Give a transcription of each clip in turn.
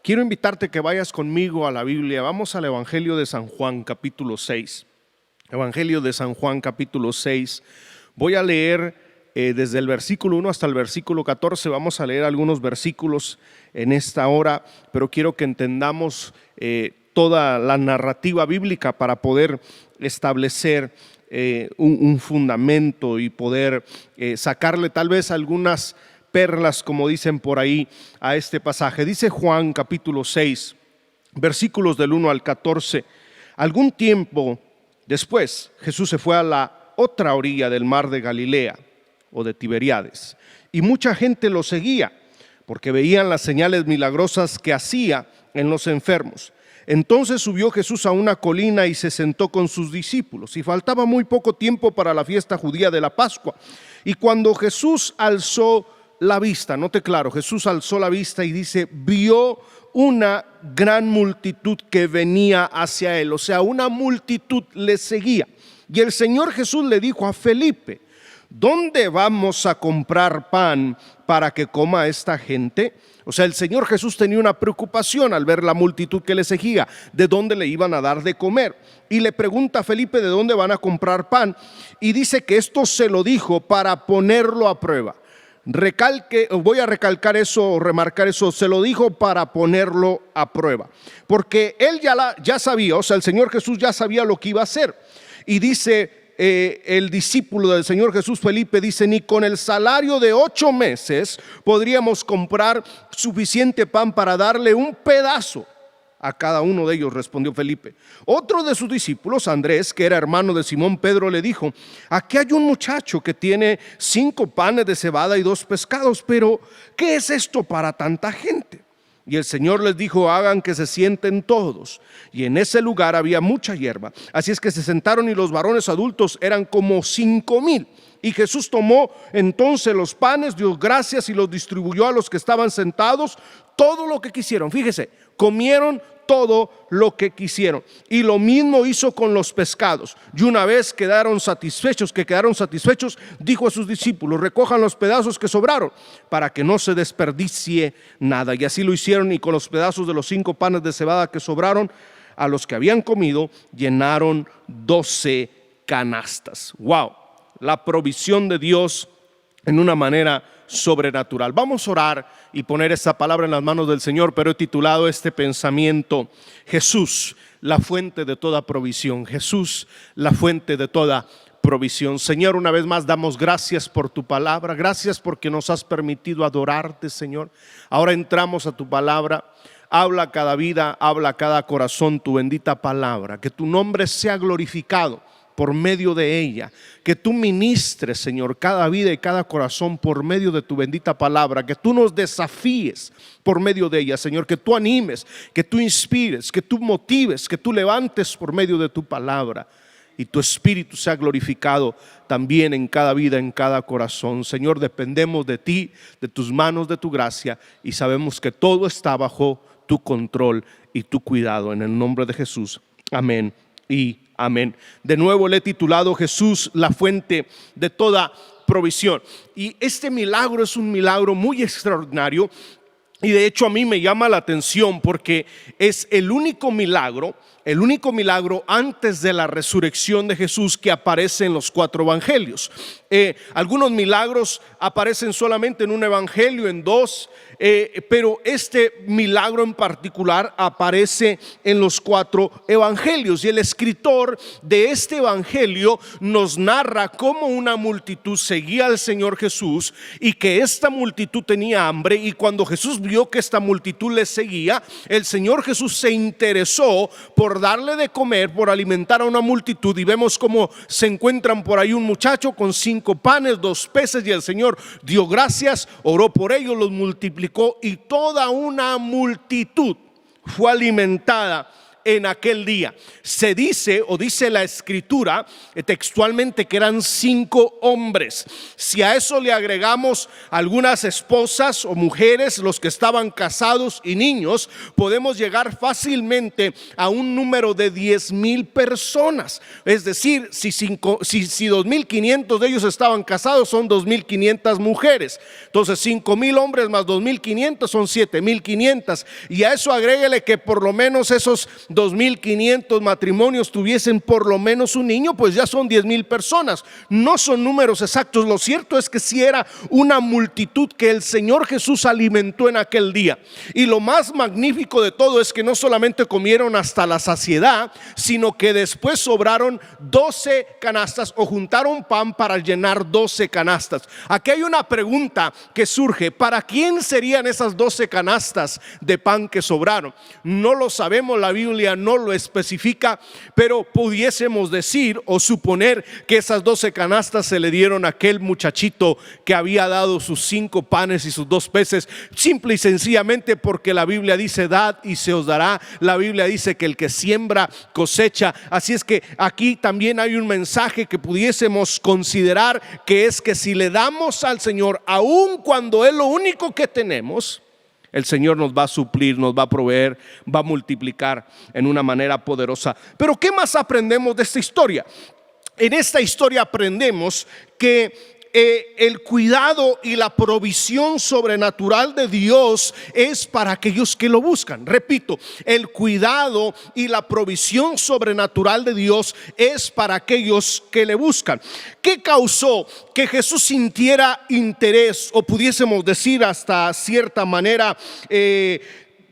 quiero invitarte que vayas conmigo a la Biblia. Vamos al Evangelio de San Juan, capítulo 6. Evangelio de San Juan, capítulo 6. Voy a leer desde el versículo 1 hasta el versículo 14. Vamos a leer algunos versículos en esta hora, pero quiero que entendamos toda la narrativa bíblica para poder establecer un fundamento y poder sacarle tal vez algunas perlas, como dicen por ahí, a este pasaje. Dice Juan capítulo 6, versículos del 1 al 14. Algún tiempo después, Jesús se fue a la otra orilla del mar de Galilea o de Tiberíades, y mucha gente lo seguía porque veían las señales milagrosas que hacía en los enfermos. Entonces subió Jesús a una colina y se sentó con sus discípulos, y faltaba muy poco tiempo para la fiesta judía de la Pascua. Y cuando Jesús alzó la vista, note claro, Jesús alzó la vista y dice, vio una gran multitud que venía hacia él, o sea, una multitud le seguía. Y el Señor Jesús le dijo a Felipe, ¿dónde vamos a comprar pan para que coma esta gente? O sea, el Señor Jesús tenía una preocupación al ver la multitud que le seguía, de dónde le iban a dar de comer. Y le pregunta a Felipe de dónde van a comprar pan, y dice que esto se lo dijo para ponerlo a prueba. Voy a recalcar eso o remarcar eso, se lo dijo para ponerlo a prueba, porque él ya sabía, o sea, el Señor Jesús ya sabía lo que iba a hacer. Y dice el discípulo del Señor Jesús, Felipe, dice, ni con el salario de 8 meses podríamos comprar suficiente pan para darle un pedazo a cada uno de ellos, respondió Felipe. Otro de sus discípulos, Andrés, que era hermano de Simón Pedro, le dijo, aquí hay un muchacho que tiene 5 panes de cebada y 2 pescados, pero ¿qué es esto para tanta gente? Y el Señor les dijo, hagan que se sienten todos. Y en ese lugar había mucha hierba. Así es que se sentaron, y los varones adultos eran como 5,000. Y Jesús tomó entonces los panes, dio gracias y los distribuyó a los que estaban sentados, todo lo que quisieron. Fíjese, comieron todo lo que quisieron. Y lo mismo hizo con los pescados. Y una vez quedaron satisfechos, dijo a sus discípulos, recojan los pedazos que sobraron para que no se desperdicie nada. Y así lo hicieron, y con los pedazos de los 5 panes de cebada que sobraron, a los que habían comido, llenaron 12 canastas. ¡Wow! La provisión de Dios en una manera sobrenatural. Vamos a orar y poner esta palabra en las manos del Señor, pero he titulado este pensamiento, Jesús, la fuente de toda provisión. Jesús, la fuente de toda provisión. Señor, una vez más damos gracias por tu palabra, gracias porque nos has permitido adorarte, Señor. Ahora entramos a tu palabra. Habla cada vida, habla cada corazón tu bendita palabra, que tu nombre sea glorificado por medio de ella, que tú ministres, Señor, cada vida y cada corazón por medio de tu bendita palabra, que tú nos desafíes por medio de ella, Señor, que tú animes, que tú inspires, que tú motives, que tú levantes por medio de tu palabra, y tu espíritu sea glorificado también en cada vida, en cada corazón. Señor, dependemos de ti, de tus manos, de tu gracia, y sabemos que todo está bajo tu control y tu cuidado, en el nombre de Jesús. Amén y amén. De nuevo le he titulado Jesús, la fuente de toda provisión. Y este milagro es un milagro muy extraordinario, y de hecho a mí me llama la atención porque es el único milagro antes de la resurrección de Jesús que aparece en los 4 evangelios. Algunos milagros aparecen solamente en un evangelio, en 2, pero este milagro en particular aparece en los 4 evangelios, y el escritor de este evangelio nos narra cómo una multitud seguía al Señor Jesús, y que esta multitud tenía hambre, y cuando Jesús vio que esta multitud le seguía, el Señor Jesús se interesó por darle de comer, por alimentar a una multitud, y vemos cómo se encuentran por ahí un muchacho con 5 panes, 2 peces, y el Señor dio gracias, oró por ellos, los multiplicó, y toda una multitud fue alimentada en aquel día. Se dice o dice la escritura textualmente que eran 5 hombres. Si a eso le agregamos algunas esposas o mujeres, los que estaban casados y niños, podemos llegar fácilmente a un número de 10,000 personas. Es decir, si 2,500 de ellos estaban casados, son 2,500 mujeres. Entonces 5,000 hombres más 2,500 son 7,500. Y a eso agréguele que por lo menos esos 2,500 matrimonios tuviesen por lo menos un niño, pues ya son 10,000 personas. No son números exactos. Lo cierto es que sí era una multitud que el Señor Jesús alimentó en aquel día. Y lo más magnífico de todo es que no solamente comieron hasta la saciedad, sino que después sobraron 12 canastas o juntaron pan para llenar 12 canastas. Aquí hay una pregunta que surge: ¿para quién serían esas 12 canastas de pan que sobraron? No lo sabemos, la Biblia no lo especifica, pero pudiésemos decir o suponer que esas 12 canastas se le dieron a aquel muchachito que había dado sus 5 panes y sus 2 peces, simple y sencillamente porque la Biblia dice: dad y se os dará. La Biblia dice que el que siembra cosecha. Así es que aquí también hay un mensaje que pudiésemos considerar, que es que si le damos al Señor, aun cuando es lo único que tenemos, el Señor nos va a suplir, nos va a proveer, va a multiplicar en una manera poderosa. Pero ¿qué más aprendemos de esta historia? En esta historia aprendemos que el cuidado y la provisión sobrenatural de Dios es para aquellos que lo buscan. Repito, el cuidado y la provisión sobrenatural de Dios es para aquellos que le buscan. ¿Qué causó que Jesús sintiera interés, o pudiésemos decir hasta cierta manera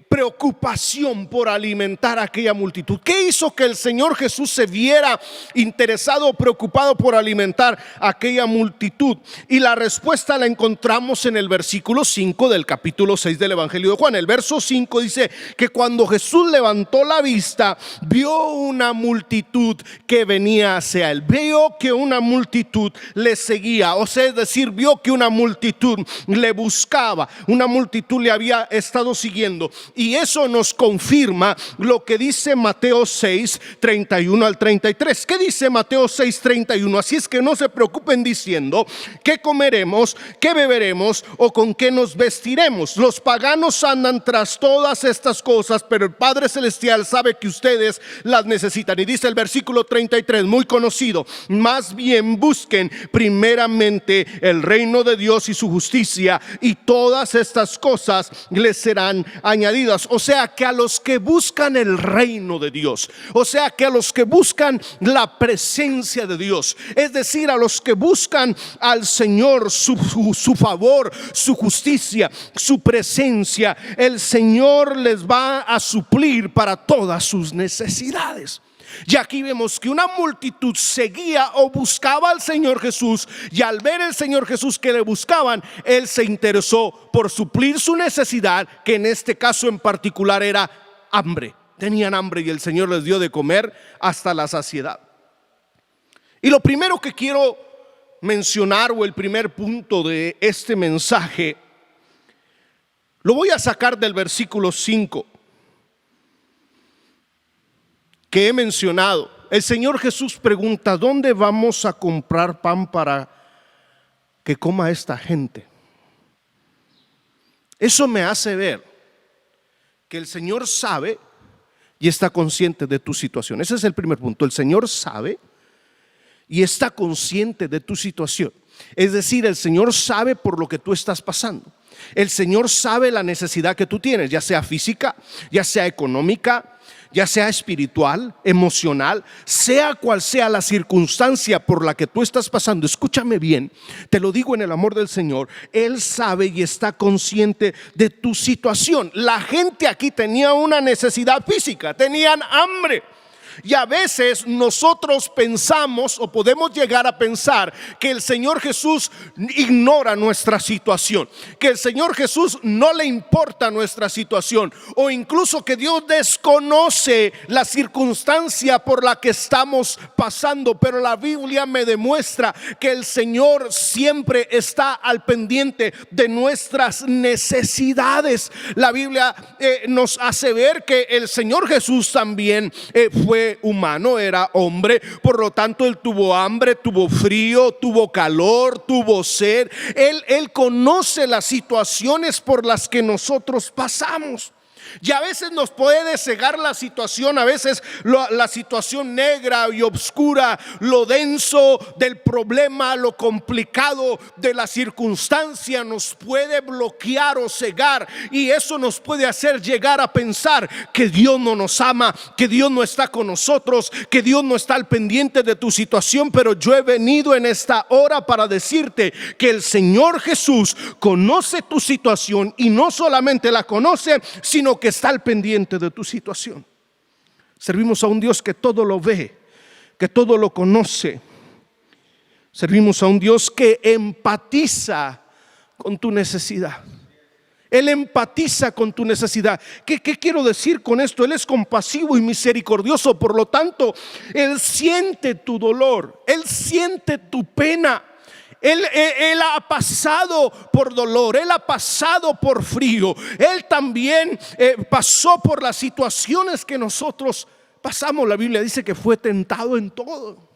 preocupación por alimentar a aquella multitud? ¿Qué hizo que el Señor Jesús se viera interesado o preocupado por alimentar a aquella multitud? Y la respuesta la encontramos en el versículo 5 del capítulo 6 del Evangelio de Juan. El verso 5 dice que cuando Jesús levantó la vista, vio una multitud que venía hacia él. Vio que una multitud le seguía, o sea, es decir, vio que una multitud le buscaba, una multitud le había estado siguiendo. Y eso nos confirma lo que dice Mateo 6, 31 al 33. ¿Qué dice Mateo 6, 31? Así es que no se preocupen diciendo: ¿qué comeremos, qué beberemos o con qué nos vestiremos? Los paganos andan tras todas estas cosas, pero el Padre Celestial sabe que ustedes las necesitan. Y dice el versículo 33, muy conocido: más bien busquen primeramente el reino de Dios y su justicia, y todas estas cosas les serán añadidas. O sea que a los que buscan el reino de Dios, o sea que a los que buscan la presencia de Dios, es decir, a los que buscan al Señor, su favor, su justicia, su presencia, el Señor les va a suplir para todas sus necesidades. Y aquí vemos que una multitud seguía o buscaba al Señor Jesús, y al ver el Señor Jesús que le buscaban, Él se interesó por suplir su necesidad, que en este caso en particular era hambre. Tenían hambre y el Señor les dio de comer hasta la saciedad. Y lo primero que quiero mencionar, o el primer punto de este mensaje, lo voy a sacar del versículo 5 que he mencionado. El Señor Jesús pregunta: ¿dónde vamos a comprar pan para que coma esta gente? Eso me hace ver que el Señor sabe y está consciente de tu situación. Ese es el primer punto. El Señor sabe y está consciente de tu situación. Es decir, el Señor sabe por lo que tú estás pasando. El Señor sabe la necesidad que tú tienes, ya sea física, ya sea económica, ya sea espiritual, emocional, sea cual sea la circunstancia por la que tú estás pasando. Escúchame bien, te lo digo en el amor del Señor. Él sabe y está consciente de tu situación. La gente aquí tenía una necesidad física, tenían hambre. Y a veces nosotros pensamos o podemos llegar a pensar que el Señor Jesús ignora nuestra situación, que el Señor Jesús no le importa nuestra situación, o incluso que Dios desconoce la circunstancia por la que estamos pasando. Pero la Biblia me demuestra que el Señor siempre está al pendiente de nuestras necesidades. La Biblia nos hace ver que el Señor Jesús también fue humano, era hombre, por lo tanto él tuvo hambre, tuvo frío, tuvo calor, tuvo sed. Él conoce las situaciones por las que nosotros pasamos. Y a veces nos puede cegar la situación, a veces la situación negra y oscura, lo denso del problema, lo complicado de la circunstancia nos puede bloquear o cegar, y eso nos puede hacer llegar a pensar que Dios no nos ama, que Dios no está con nosotros, que Dios no está al pendiente de tu situación. Pero yo he venido en esta hora para decirte que el Señor Jesús conoce tu situación, y no solamente la conoce, sino que está al pendiente de tu situación. Servimos a un Dios que todo lo ve, que todo lo conoce. Servimos a un Dios que empatiza con tu necesidad. Él empatiza con tu necesidad. ¿Qué quiero decir con esto? Él es compasivo y misericordioso, por lo tanto, Él siente tu dolor, Él siente tu pena. Él ha pasado por dolor, Él ha pasado por frío, Él también pasó por las situaciones que nosotros pasamos. La Biblia dice que fue tentado en todo.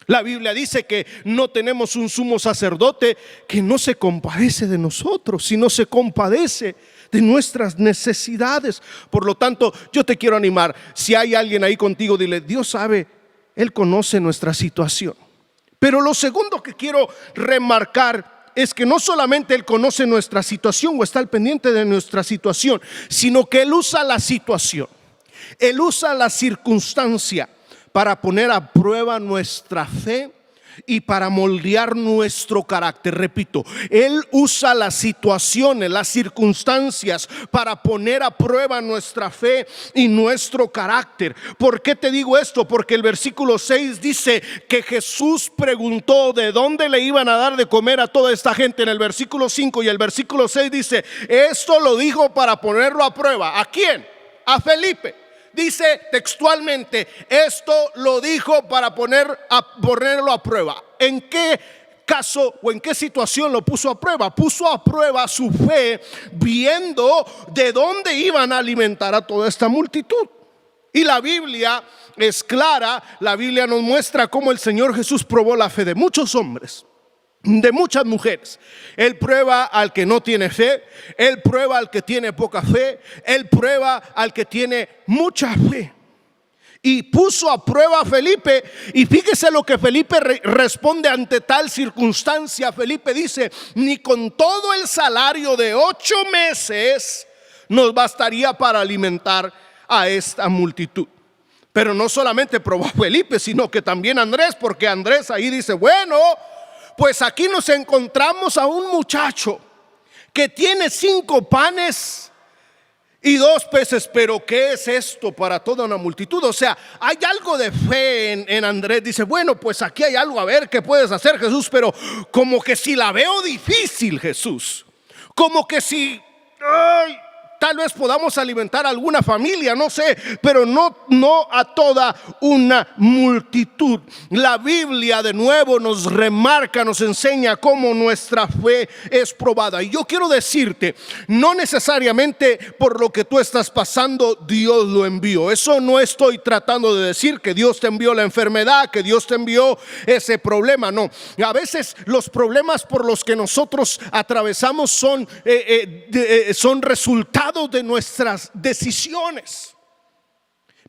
La Biblia dice que no tenemos un sumo sacerdote que no se compadece de nosotros, sino se compadece de nuestras necesidades. Por lo tanto, yo te quiero animar. Si hay alguien ahí contigo, dile: Dios sabe, Él conoce nuestra situación. Pero lo segundo que quiero remarcar es que no solamente Él conoce nuestra situación o está al pendiente de nuestra situación, sino que Él usa la situación, Él usa la circunstancia para poner a prueba nuestra fe y para moldear nuestro carácter. Repito, Él usa las situaciones, las circunstancias para poner a prueba nuestra fe y nuestro carácter. ¿Por qué te digo esto? Porque el versículo 6 dice que Jesús preguntó de dónde le iban a dar de comer a toda esta gente en el versículo 5, y el versículo 6 dice: esto lo dijo para ponerlo a prueba. ¿A quién? A Felipe. Dice textualmente: esto lo dijo para ponerlo a prueba. ¿En qué caso o en qué situación lo puso a prueba? Puso a prueba su fe viendo de dónde iban a alimentar a toda esta multitud. Y la Biblia es clara, la Biblia nos muestra cómo el Señor Jesús probó la fe de muchos hombres, de muchas mujeres. Él prueba al que no tiene fe, Él prueba al que tiene poca fe, Él prueba al que tiene mucha fe. Y puso a prueba a Felipe, y fíjese lo que Felipe responde ante tal circunstancia. Felipe dice: ni con todo el salario de 8 meses nos bastaría para alimentar a esta multitud. Pero no solamente probó a Felipe, sino que también Andrés, porque Andrés ahí dice: bueno, pues aquí nos encontramos a un muchacho que tiene 5 panes y 2 peces, pero ¿qué es esto para toda una multitud? O sea, hay algo de fe en Andrés. Dice: bueno, pues aquí hay algo, a ver qué puedes hacer, Jesús. Pero como que si la veo difícil, Jesús, como que si tal vez podamos alimentar a alguna familia, no sé, pero no a toda una multitud. La Biblia de nuevo nos remarca, nos enseña cómo nuestra fe es probada. Y yo quiero decirte, no necesariamente por lo que tú estás pasando Dios lo envió. Eso no estoy tratando de decir, que Dios te envió la enfermedad, que Dios te envió ese problema. No, a veces los problemas por los que nosotros atravesamos son resultados de nuestras decisiones.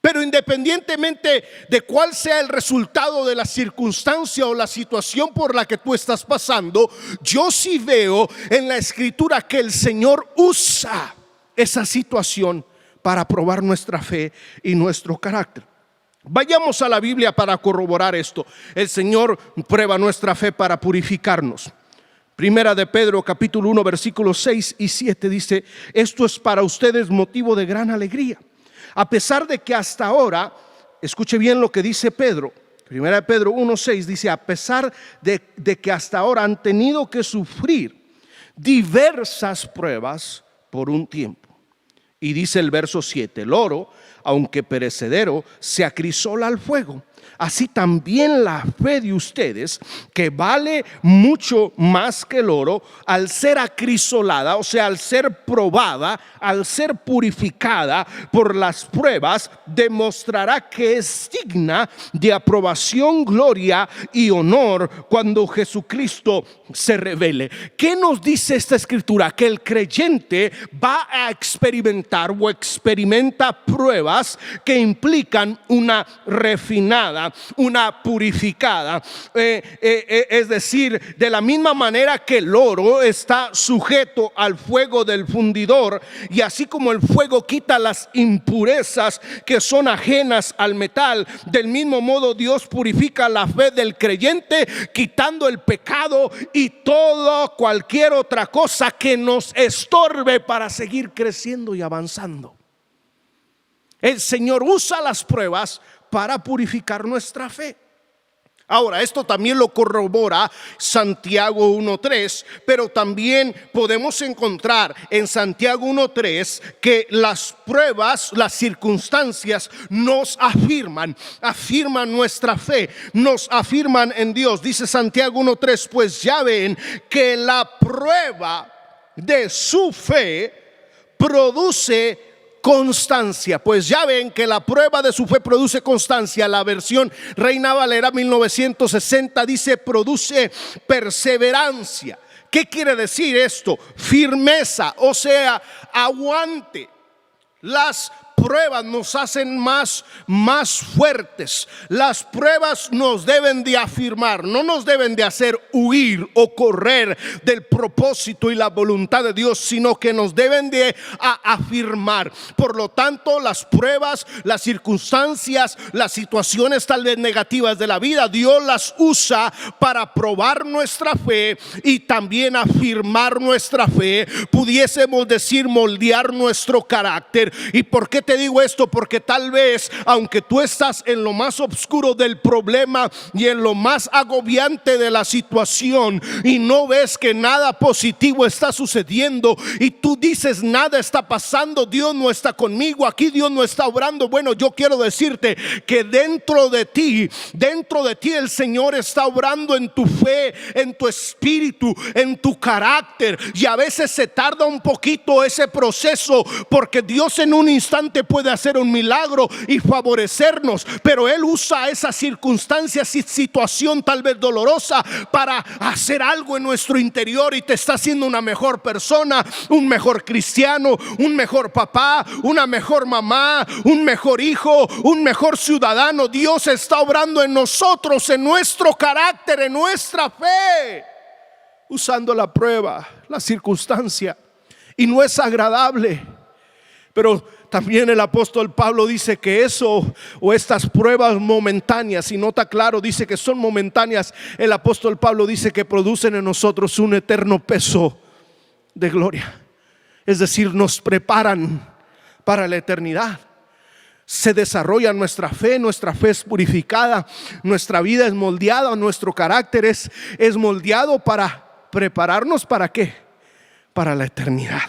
Pero independientemente de cuál sea el resultado de la circunstancia o la situación por la que tú estás pasando, yo sí veo en la Escritura que el Señor usa esa situación para probar nuestra fe y nuestro carácter. Vayamos a la Biblia para corroborar esto. El Señor prueba nuestra fe para purificarnos. Primera de Pedro capítulo 1 versículos 6 y 7 dice: esto es para ustedes motivo de gran alegría, A pesar de que hasta ahora, escuche bien lo que dice Pedro, Primera de Pedro 1:6 dice, a pesar de que hasta ahora han tenido que sufrir diversas pruebas por un tiempo. Y dice el verso 7, el oro, aunque perecedero, se acrisola al fuego. Así también la fe de ustedes, que vale mucho más que el oro, al ser acrisolada, o sea, al ser probada, al ser purificada por las pruebas, demostrará que es digna de aprobación, gloria y honor cuando Jesucristo se revele. ¿Qué nos dice esta escritura? Que el creyente va a experimentar o experimenta pruebas que implican una refinada, una purificada, es decir, de la misma manera que el oro está sujeto al fuego del fundidor, y así como el fuego quita las impurezas que son ajenas al metal, del mismo modo Dios purifica la fe del creyente, quitando el pecado y todo cualquier otra cosa que nos estorbe para seguir creciendo y avanzando. El Señor usa las pruebas para purificar nuestra fe. Ahora, esto también lo corrobora Santiago 1:3, pero también podemos encontrar en Santiago 1:3 que las pruebas, las circunstancias nos afirman nuestra fe, nos afirman en Dios. Dice Santiago 1:3, pues ya ven que la prueba de su fe produce constancia. Pues ya ven que la prueba de su fe produce constancia. La versión Reina Valera 1960 dice produce perseverancia. ¿Qué quiere decir esto? Firmeza, o sea, aguante. Las pruebas nos hacen más fuertes. Las pruebas nos deben de afirmar, no nos deben de hacer huir o correr del propósito y la voluntad de Dios, sino que nos deben de afirmar. Por lo tanto, las pruebas, las circunstancias, las situaciones tal vez negativas de la vida, Dios las usa para probar nuestra fe y también afirmar nuestra fe. Pudiésemos decir moldear nuestro carácter. ¿Y por qué te digo esto? Porque tal vez, aunque tú estás en lo más oscuro del problema y en lo más agobiante de la situación y no ves que nada positivo está sucediendo y tú dices nada está pasando, Dios no está conmigo, aquí Dios no está obrando. Bueno, yo quiero decirte que dentro de ti el Señor está obrando en tu fe, en tu espíritu, en tu carácter, y a veces se tarda un poquito ese proceso porque Dios en un instante puede hacer un milagro y favorecernos, pero Él usa esas circunstancias y situación tal vez dolorosa para hacer algo en nuestro interior, y te está haciendo una mejor persona, un mejor cristiano, un mejor papá, una mejor mamá, un mejor hijo, un mejor ciudadano. Dios está obrando en nosotros, en nuestro carácter, en nuestra fe, usando la prueba, la circunstancia, y no es agradable. Pero también el apóstol Pablo dice que eso o estas pruebas momentáneas, y nota claro, dice que son momentáneas. El apóstol Pablo dice que producen en nosotros un eterno peso de gloria. Es decir, nos preparan para la eternidad. Se desarrolla nuestra fe es purificada, nuestra vida es moldeada, nuestro carácter es moldeado para prepararnos ¿para qué? Para la eternidad.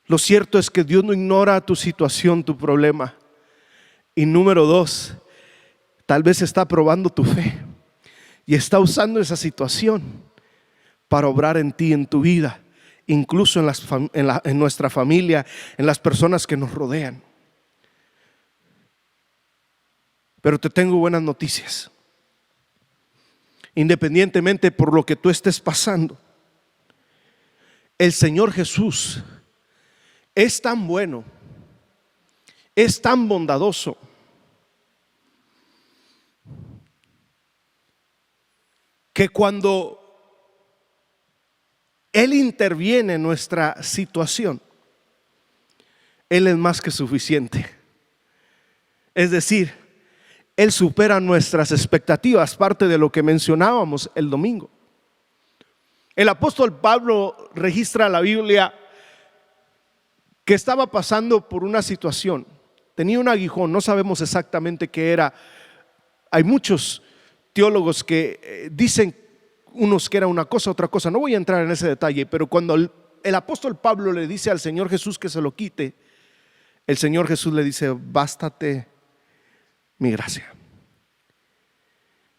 Lo cierto es que Dios no ignora tu situación, tu problema. Y número 2, tal vez está probando tu fe y está usando esa situación para obrar en ti, en tu vida, incluso en nuestra familia, en las personas que nos rodean. Pero te tengo buenas noticias. Independientemente por lo que tú estés pasando, el Señor Jesús es tan bueno, es tan bondadoso, que cuando Él interviene en nuestra situación, Él es más que suficiente. Es decir, Él supera nuestras expectativas, parte de lo que mencionábamos el domingo. El apóstol Pablo registra la Biblia que estaba pasando por una situación. Tenía un aguijón, no sabemos exactamente qué era. Hay muchos teólogos que dicen, unos que era una cosa, otra cosa. No voy a entrar en ese detalle, pero cuando el apóstol Pablo le dice al Señor Jesús que se lo quite, el Señor Jesús le dice: bástate mi gracia.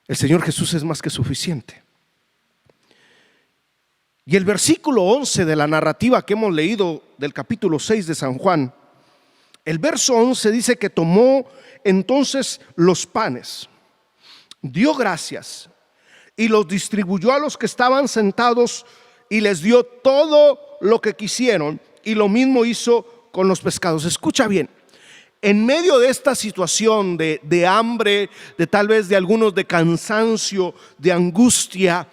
El Señor Jesús es más que suficiente. Y el versículo 11 de la narrativa que hemos leído del capítulo 6 de San Juan, el verso 11 dice que tomó entonces los panes, dio gracias y los distribuyó a los que estaban sentados y les dio todo lo que quisieron, y lo mismo hizo con los pescados. Escucha bien, en medio de esta situación de hambre, de tal vez de algunos de cansancio, de angustia,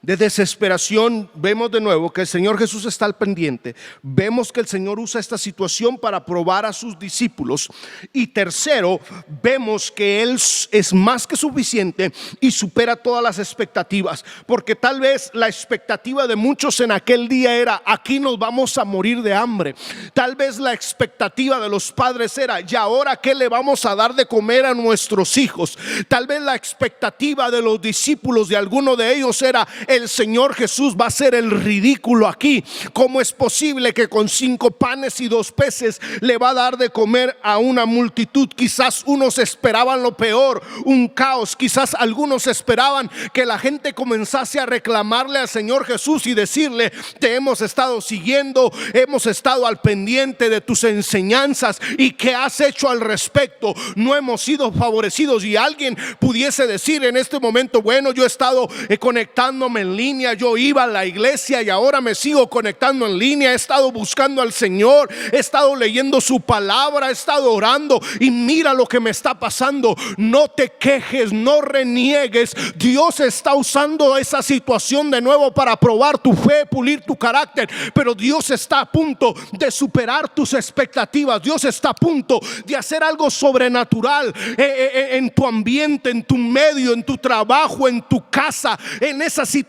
de desesperación, vemos de nuevo que el Señor Jesús está al pendiente. Vemos que el Señor usa esta situación para probar a sus discípulos. Y tercero, vemos que Él es más que suficiente y supera todas las expectativas. Porque tal vez la expectativa de muchos en aquel día era: aquí nos vamos a morir de hambre. Tal vez la expectativa de los padres era: ¿y ahora qué le vamos a dar de comer a nuestros hijos? Tal vez la expectativa de los discípulos, de alguno de ellos, era: el Señor Jesús va a hacer el ridículo aquí. ¿Cómo es posible que con 5 panes y 2 peces le va a dar de comer a una multitud? Quizás unos esperaban lo peor, un caos. Quizás algunos esperaban que la gente comenzase a reclamarle al Señor Jesús y decirle: te hemos estado siguiendo, hemos estado al pendiente de tus enseñanzas, ¿y qué has hecho al respecto? No hemos sido favorecidos. Y alguien pudiese decir en este momento: bueno, yo he estado conectándome en línea, yo iba a la iglesia y ahora me sigo conectando en línea, he estado buscando al Señor, he estado leyendo su palabra, he estado orando, y mira lo que me está pasando. No te quejes, no reniegues. Dios está usando esa situación de nuevo para probar tu fe, pulir tu carácter, pero Dios está a punto de superar tus expectativas. Dios está a punto de hacer algo sobrenatural en tu ambiente, en tu medio, en tu trabajo, en tu casa, en esa situación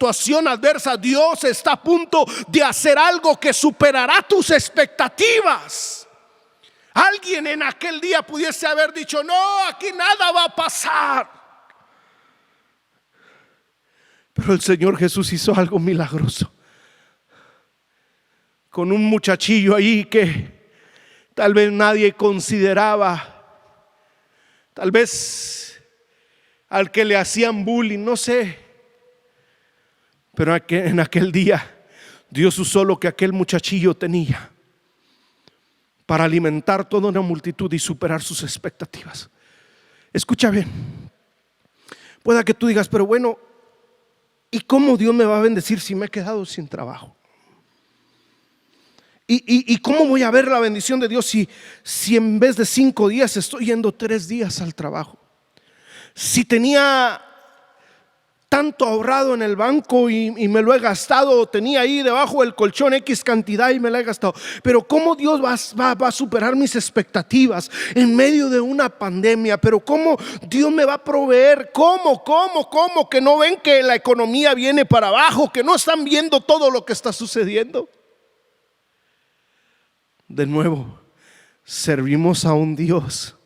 adversa. Dios está a punto de hacer algo que superará tus expectativas. Alguien en aquel día pudiese haber dicho: no, aquí nada va a pasar. Pero el Señor Jesús hizo algo milagroso con un muchachillo ahí que tal vez nadie consideraba, tal vez al que le hacían bullying, no sé. Pero en aquel día Dios usó lo que aquel muchachillo tenía para alimentar toda una multitud y superar sus expectativas. Escucha bien, pueda que tú digas: pero bueno, ¿y cómo Dios me va a bendecir si me he quedado sin trabajo? ¿Y cómo voy a ver la bendición de Dios si en vez de 5 días estoy yendo 3 días al trabajo? Si tenía tanto ahorrado en el banco y me lo he gastado, tenía ahí debajo del colchón X cantidad y me la he gastado. Pero ¿cómo Dios va a superar mis expectativas en medio de una pandemia? Pero ¿cómo Dios me va a proveer? ¿Cómo? ¿Que no ven que la economía viene para abajo? ¿Que no están viendo todo lo que está sucediendo? De nuevo, servimos a un Dios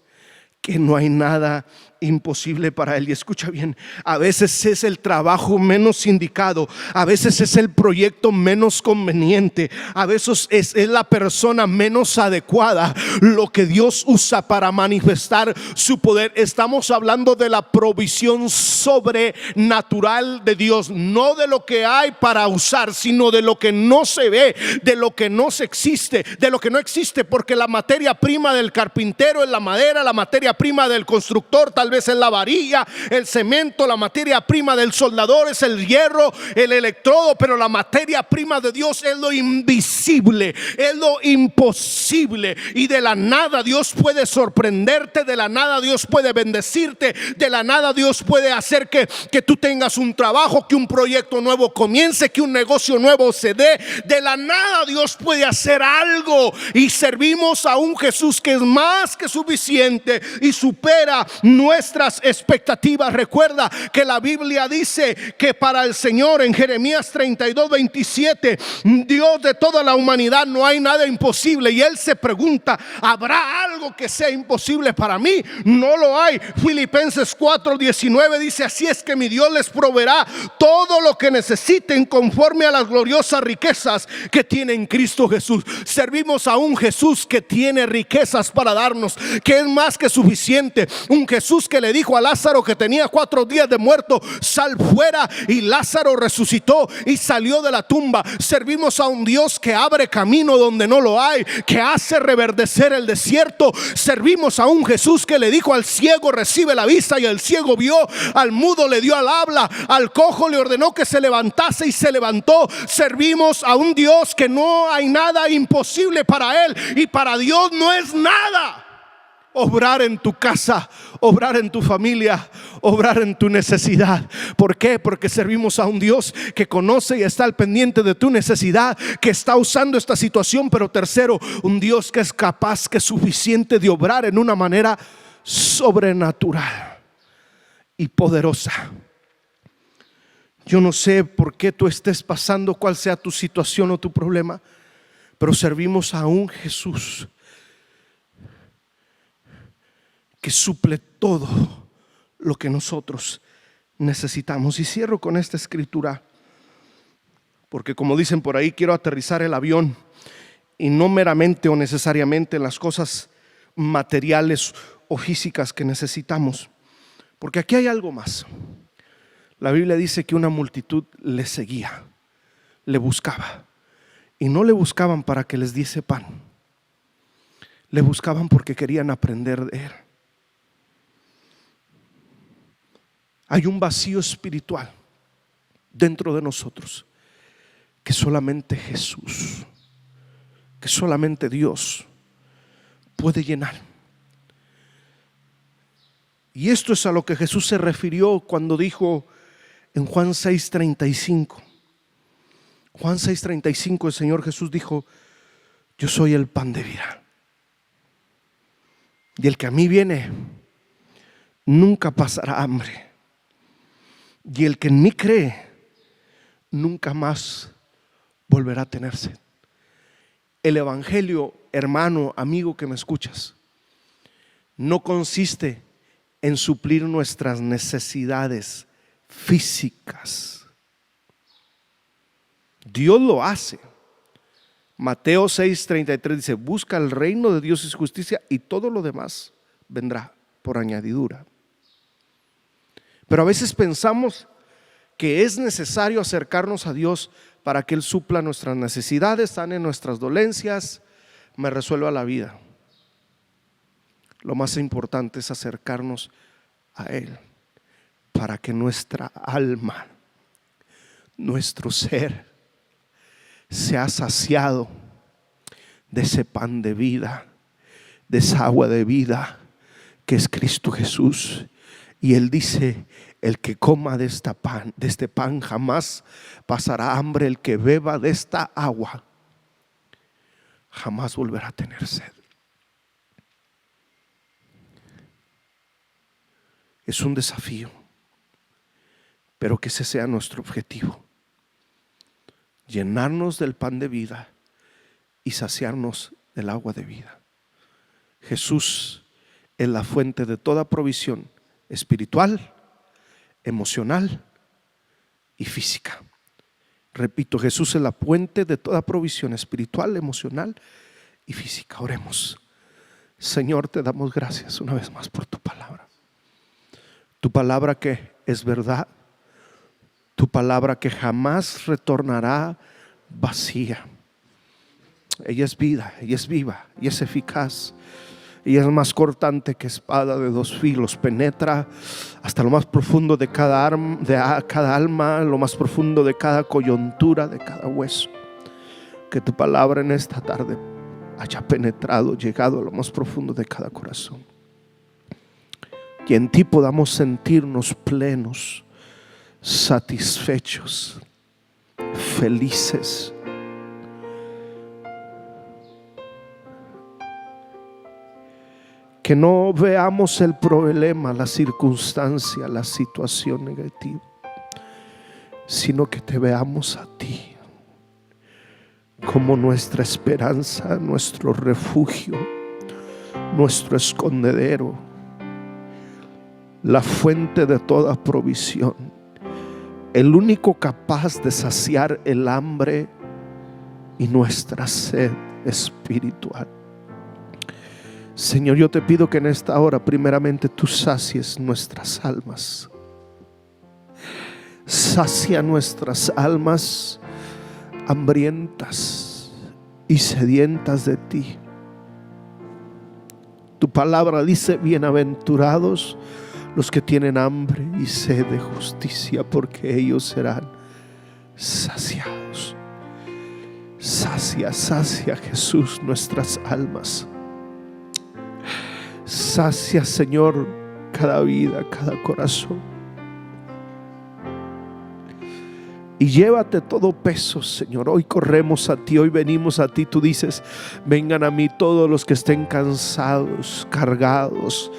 que no hay nada imposible para Él. Y escucha bien, a veces es el trabajo menos indicado, a veces es el proyecto menos conveniente, a veces es la persona menos adecuada lo que Dios usa para manifestar su poder. Estamos hablando de la provisión sobrenatural de Dios, no de lo que hay para usar, sino de lo que no se ve, de lo que no se existe, de lo que no existe, porque la materia prima del carpintero es la madera, la materia prima del constructor tal vez es la varilla, el cemento, la materia prima del soldador es el hierro, el electrodo, pero la materia prima de Dios es lo invisible, es lo imposible. Y de la nada Dios puede sorprenderte, de la nada Dios puede bendecirte, de la nada Dios puede hacer que tú tengas un trabajo, que un proyecto nuevo comience, que un negocio nuevo se dé. De la nada Dios puede hacer algo, y servimos a un Jesús que es más que suficiente y supera nuestra nuestras expectativas. Recuerda que la Biblia dice que para el Señor, en Jeremías 32:27, Dios de toda la humanidad, no hay nada imposible. Y Él se pregunta: ¿habrá algo que sea imposible para mí? No lo hay. Filipenses 4:19 dice: así es que mi Dios les proveerá todo lo que necesiten conforme a las gloriosas riquezas que tiene en Cristo Jesús. Servimos a un Jesús que tiene riquezas para darnos, que es más que suficiente. Un Jesús que le dijo a Lázaro, que tenía 4 días de muerto: sal fuera, y Lázaro resucitó y salió de la tumba. Servimos a un Dios que abre camino donde no lo hay, que hace reverdecer el desierto. Servimos a un Jesús que le dijo al ciego: recibe la vista, y el ciego vio. Al mudo le dio al habla, al cojo le ordenó que se levantase y se levantó. Servimos a un Dios que no hay nada imposible para Él, y para Dios no es nada obrar en tu casa, obrar en tu familia, obrar en tu necesidad. ¿Por qué? Porque servimos a un Dios que conoce y está al pendiente de tu necesidad, que está usando esta situación. Pero tercero, un Dios que es capaz, que es suficiente de obrar en una manera sobrenatural y poderosa. Yo no sé por qué tú estés pasando, cuál sea tu situación o tu problema, pero servimos a un Jesús que suple todo lo que nosotros necesitamos. Y cierro con esta escritura, porque como dicen por ahí, quiero aterrizar el avión, y no meramente o necesariamente en las cosas materiales o físicas que necesitamos, porque aquí hay algo más. La Biblia dice que una multitud le seguía, le buscaba, y no le buscaban para que les diese pan, le buscaban porque querían aprender de Él. Hay un vacío espiritual dentro de nosotros que solamente Jesús, que solamente Dios puede llenar. Y esto es a lo que Jesús se refirió cuando dijo en Juan 6:35. Juan 6:35, el Señor Jesús dijo: yo soy el pan de vida, y el que a mí viene nunca pasará hambre, y el que en mí cree nunca más volverá a tener sed. El evangelio, hermano, amigo que me escuchas, no consiste en suplir nuestras necesidades físicas. Dios lo hace. Mateo 6:33 dice: busca el reino de Dios y su justicia, y todo lo demás vendrá por añadidura. Pero a veces pensamos que es necesario acercarnos a Dios para que Él supla nuestras necesidades, sane nuestras dolencias, me resuelva la vida. Lo más importante es acercarnos a Él para que nuestra alma, nuestro ser, sea saciado de ese pan de vida, de esa agua de vida que es Cristo Jesús. Y Él dice: el que coma de este pan jamás pasará hambre, el que beba de esta agua jamás volverá a tener sed. Es un desafío, pero que ese sea nuestro objetivo: llenarnos del pan de vida y saciarnos del agua de vida. Jesús es la fuente de toda provisión espiritual, emocional y física. Repito, Jesús es la fuente de toda provisión espiritual, emocional y física. Oremos. Señor, te damos gracias una vez más por tu palabra. Tu palabra que es verdad, tu palabra que jamás retornará vacía. Ella es vida, ella es viva y es eficaz. Ella es más cortante que espada de 2 filos, penetra hasta lo más profundo de cada alma, lo más profundo de cada coyuntura, de cada hueso. Que tu palabra en esta tarde haya penetrado, llegado a lo más profundo de cada corazón, y en ti podamos sentirnos plenos, satisfechos, felices. Que no veamos el problema, la circunstancia, la situación negativa, sino que te veamos a ti como nuestra esperanza, nuestro refugio, nuestro escondedero, la fuente de toda provisión, el único capaz de saciar el hambre y nuestra sed espiritual. Señor, yo te pido que en esta hora primeramente tú sacies nuestras almas. Sacia nuestras almas hambrientas y sedientas de ti. Tu palabra dice: bienaventurados los que tienen hambre y sed de justicia, porque ellos serán saciados. Sacia, sacia, Jesús, nuestras almas. Sacia, Señor, cada vida, cada corazón. Y llévate todo peso, Señor. Hoy corremos a ti, hoy venimos a ti. Tú dices: vengan a mí todos los que estén cansados, cargados,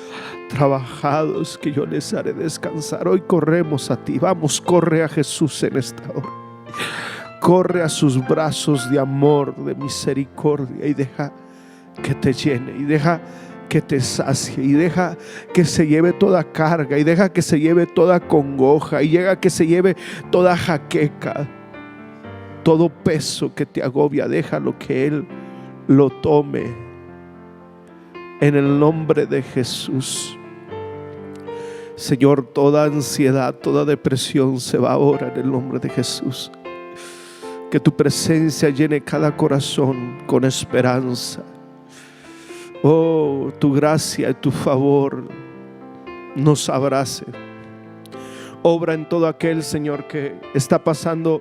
trabajados, que yo les haré descansar. Hoy corremos a ti. Vamos, corre a Jesús en esta hora. Corre a sus brazos de amor, de misericordia, y deja que te llene, y deja que te sacie, y deja que se lleve toda carga, y deja que se lleve toda congoja, y deja que se lleve toda jaqueca, todo peso que te agobia. Déjalo que Él lo tome en el nombre de Jesús. Señor, toda ansiedad, toda depresión se va ahora en el nombre de Jesús. Que tu presencia llene cada corazón con esperanza. Oh, tu gracia y tu favor nos abrace. Obra en todo aquel, Señor, que está pasando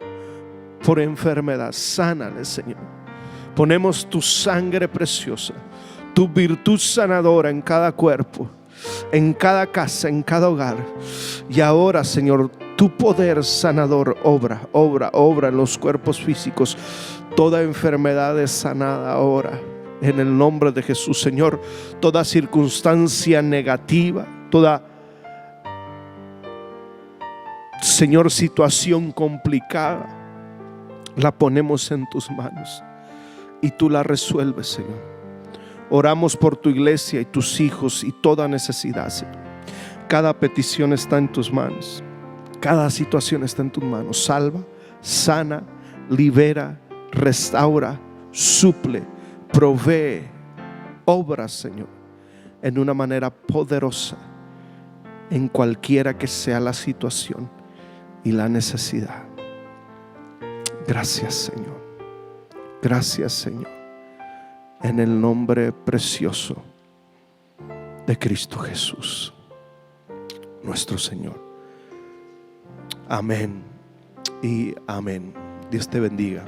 por enfermedad. Sánale, Señor. Ponemos tu sangre preciosa, tu virtud sanadora en cada cuerpo, en cada casa, en cada hogar. Y ahora, Señor, tu poder sanador obra en los cuerpos físicos. Toda enfermedad es sanada ahora en el nombre de Jesús. Señor, toda circunstancia negativa, toda, Señor, situación complicada, la ponemos en tus manos y tú la resuelves, Señor. Oramos por tu iglesia y tus hijos y toda necesidad, Señor. Cada petición está en tus manos. Cada situación está en tus manos. Salva, sana, libera, restaura, suple, provee, obra, Señor, en una manera poderosa en cualquiera que sea la situación y la necesidad. Gracias, Señor. Gracias, Señor, en el nombre precioso de Cristo Jesús, nuestro Señor. Amén y amén. Dios te bendiga.